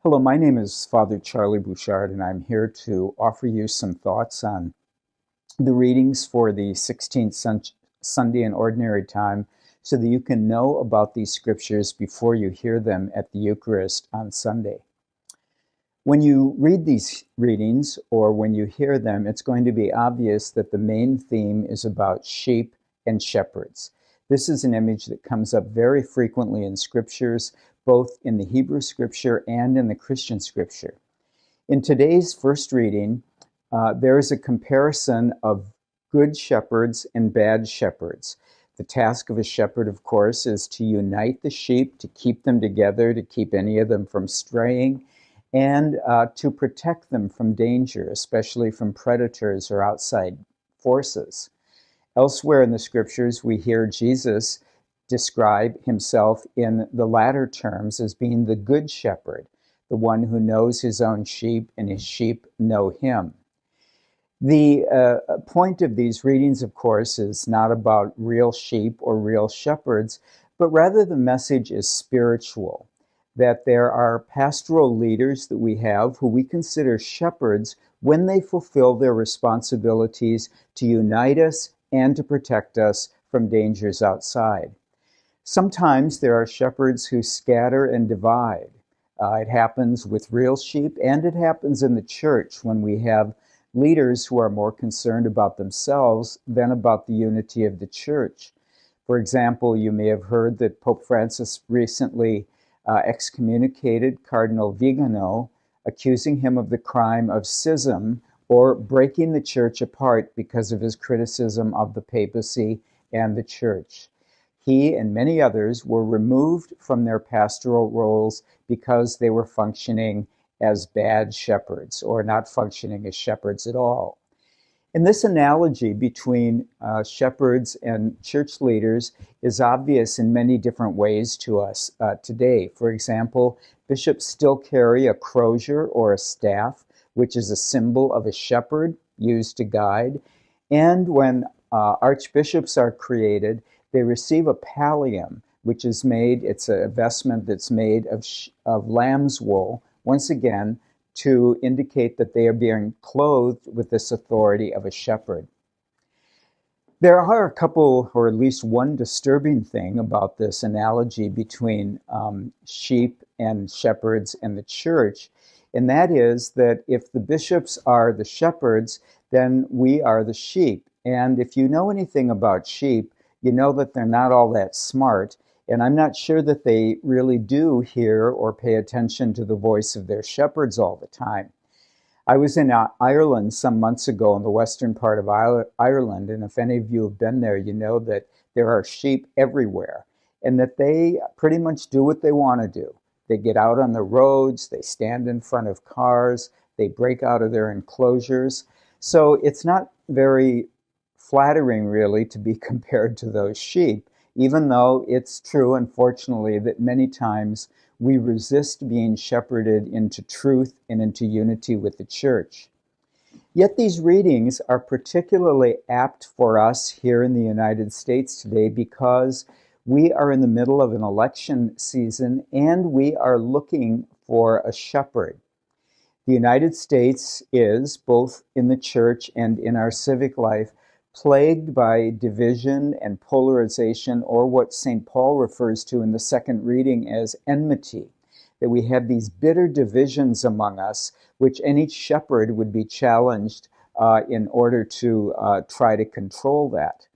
Hello, my name is Father Charlie Bouchard, and I'm here to offer you some thoughts on the readings for the 16th Sunday in Ordinary Time so that you can know about these scriptures before you hear them at the Eucharist on Sunday. When you read these readings or when you hear them, it's going to be obvious that the main theme is about sheep and shepherds. This is an image that comes up very frequently in scriptures, both in the Hebrew scripture and in the Christian scripture. In today's first reading, there is a comparison of good shepherds and bad shepherds. The task of a shepherd, of course, is to unite the sheep, to keep them together, to keep any of them from straying, and to protect them from danger, especially from predators or outside forces. Elsewhere in the scriptures, we hear Jesus describe himself in the latter terms as being the good shepherd, the one who knows his own sheep and his sheep know him. The point of these readings, of course, is not about real sheep or real shepherds, but rather the message is spiritual, that there are pastoral leaders that we have who we consider shepherds when they fulfill their responsibilities to unite us and to protect us from dangers outside. Sometimes there are shepherds who scatter and divide. It happens with real sheep, and it happens in the church when we have leaders who are more concerned about themselves than about the unity of the church. For example, you may have heard that Pope Francis recently excommunicated Cardinal Vigano, accusing him of the crime of schism, or breaking the church apart because of his criticism of the papacy and the church. He and many others were removed from their pastoral roles because they were functioning as bad shepherds or not functioning as shepherds at all. And this analogy between shepherds and church leaders is obvious in many different ways to us today. For example, bishops still carry a crozier or a staff, which is a symbol of a shepherd used to guide. And when archbishops are created, they receive a pallium, which is made, it's a vestment that's made of lamb's wool, once again, to indicate that they are being clothed with this authority of a shepherd. There are a couple, or at least one disturbing thing about this analogy between sheep and shepherds and the church, and that is that if the bishops are the shepherds, then we are the sheep. And if you know anything about sheep, you know that they're not all that smart, and I'm not sure that they really do hear or pay attention to the voice of their shepherds all the time. I was in Ireland some months ago, in the western part of Ireland, and if any of you have been there, you know that there are sheep everywhere, and that they pretty much do what they want to do. They get out on the roads, they stand in front of cars, they break out of their enclosures. So it's not very flattering, really, to be compared to those sheep, even though it's true, unfortunately, that many times we resist being shepherded into truth and into unity with the church. Yet these readings are particularly apt for us here in the United States today because we are in the middle of an election season and we are looking for a shepherd. The United States is, both in the church and in our civic life, plagued by division and polarization, or what St. Paul refers to in the second reading as enmity, that we have these bitter divisions among us, which any shepherd would be challenged in order to try to control that.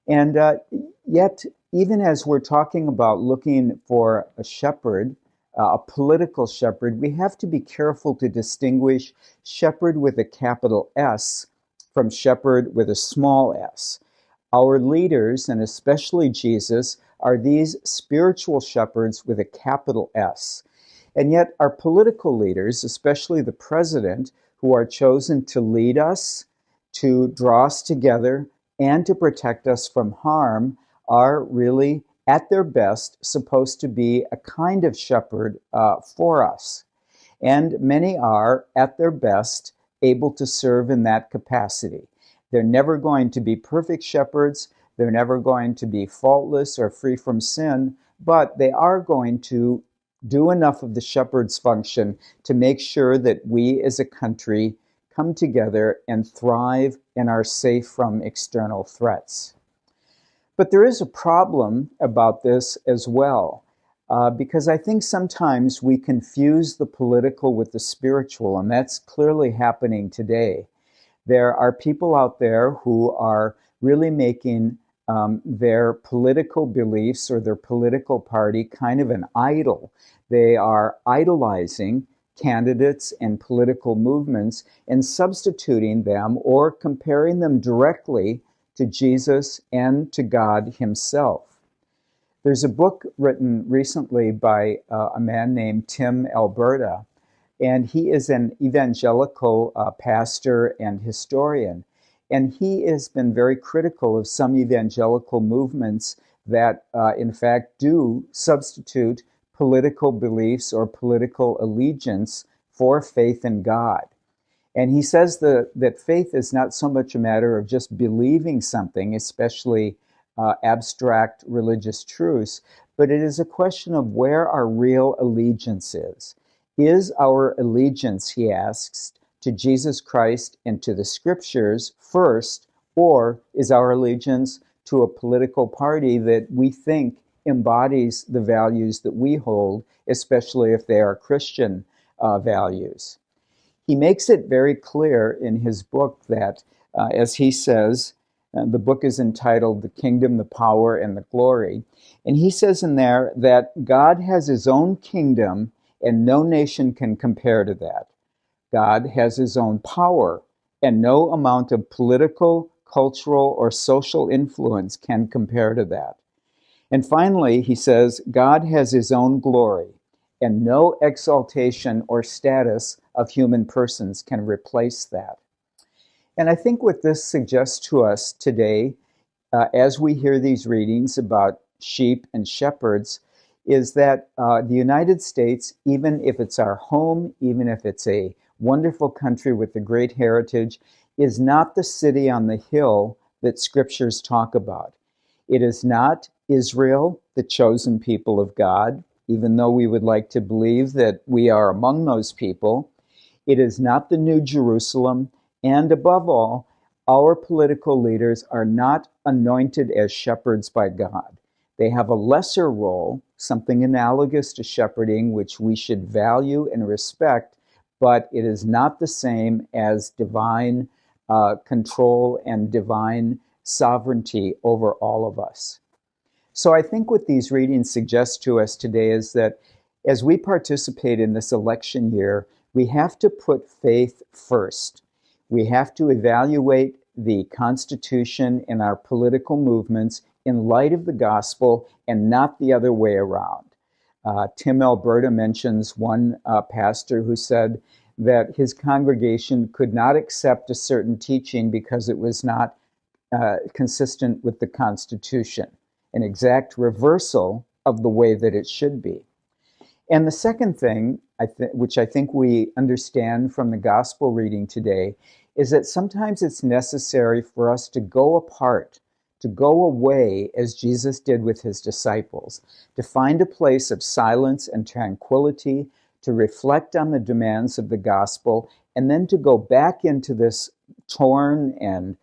And yet, even as we're talking about looking for a shepherd, a political shepherd, we have to be careful to distinguish shepherd with a capital S from shepherd with a small s. Our leaders, and especially Jesus, are these spiritual shepherds with a capital S. And yet our political leaders, especially the president, who are chosen to lead us, to draw us together, and to protect us from harm, are really, at their best, supposed to be a kind of shepherd for us. And many are, at their best, able to serve in that capacity. They're never going to be perfect shepherds. They're never going to be faultless or free from sin, but they are going to do enough of the shepherd's function to make sure that we as a country come together and thrive and are safe from external threats. But there is a problem about this as well, because I think sometimes we confuse the political with the spiritual, and that's clearly happening today. There are people out there who are really making their political beliefs or their political party kind of an idol. They are idolizing candidates and political movements and substituting them or comparing them directly to Jesus and to God himself. There's a book written recently by a man named Tim Alberta, and he is an evangelical pastor and historian. And he has been very critical of some evangelical movements that, in fact, do substitute political beliefs or political allegiance for faith in God. And he says that faith is not so much a matter of just believing something, especially abstract religious truths, but it is a question of where our real allegiance is. Is our allegiance, he asks, to Jesus Christ and to the scriptures first, or is our allegiance to a political party that we think embodies the values that we hold, especially if they are Christian values? He makes it very clear in his book that, as he says, the book is entitled The Kingdom, the Power, and the Glory. And he says in there that God has his own kingdom and no nation can compare to that. God has his own power and no amount of political, cultural, or social influence can compare to that. And finally, he says, God has his own glory and no exaltation or status of human persons can replace that. And I think what this suggests to us today, as we hear these readings about sheep and shepherds, is that the United States, even if it's our home, even if it's a wonderful country with a great heritage, is not the city on the hill that scriptures talk about. It is not Israel, the chosen people of God, even though we would like to believe that we are among those people. It is not the New Jerusalem, and above all, our political leaders are not anointed as shepherds by God. They have a lesser role, something analogous to shepherding, which we should value and respect, but it is not the same as divine control and divine sovereignty over all of us. So I think what these readings suggest to us today is that as we participate in this election year, we have to put faith first. We have to evaluate the Constitution and our political movements in light of the gospel and not the other way around. Tim Alberta mentions one pastor who said that his congregation could not accept a certain teaching because it was not consistent with the Constitution, an exact reversal of the way that it should be. And the second thing, which I think we understand from the gospel reading today, is that sometimes it's necessary for us to go apart, to go away as Jesus did with his disciples, to find a place of silence and tranquility, to reflect on the demands of the gospel, and then to go back into this torn and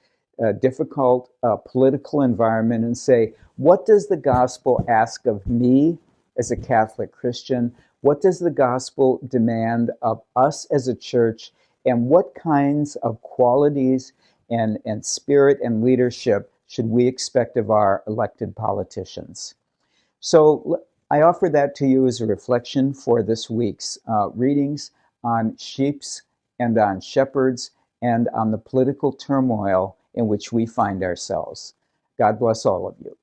difficult political environment and say, what does the gospel ask of me as a Catholic Christian? What does the gospel demand of us as a church? And what kinds of qualities and spirit and leadership should we expect of our elected politicians? So I offer that to you as a reflection for this week's readings on sheep and on shepherds and on the political turmoil in which we find ourselves. God bless all of you.